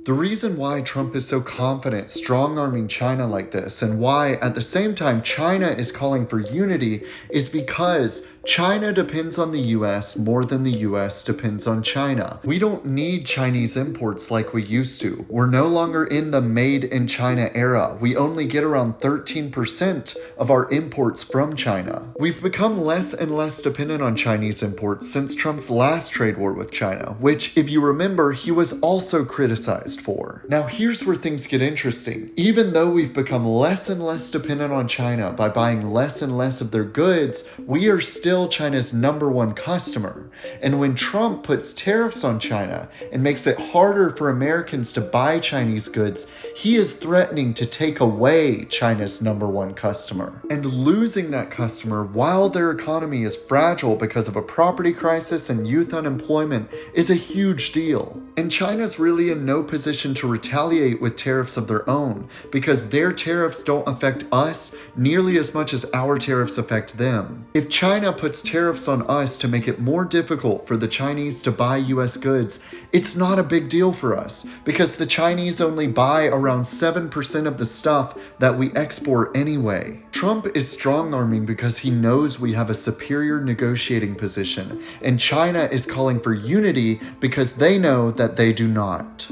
The reason why Trump is so confident strong-arming China like this, and why at the same time China is calling for unity, is because China depends on the US more than the US depends on China. We don't need Chinese imports like we used to. We're no longer in the made in China era. We only get around 13% of our imports from China. We've become less and less dependent on Chinese imports since Trump's last trade war with China, which, if you remember, he was also criticized for. Now here's where things get interesting. Even though we've become less and less dependent on China by buying less and less of their goods, we are still China's #1 customer. And when Trump puts tariffs on China and makes it harder for Americans to buy Chinese goods, he is threatening to take away China's #1 customer. And losing that customer while their economy is fragile because of a property crisis and youth unemployment is a huge deal. And China's really in no position to retaliate with tariffs of their own, because their tariffs don't affect us nearly as much as our tariffs affect them. If China puts tariffs on us to make it more difficult for the Chinese to buy US goods, it's not a big deal for us, because the Chinese only buy around 7% of the stuff that we export anyway. Trump is strong-arming because he knows we have a superior negotiating position, and China is calling for unity because they know that they do not.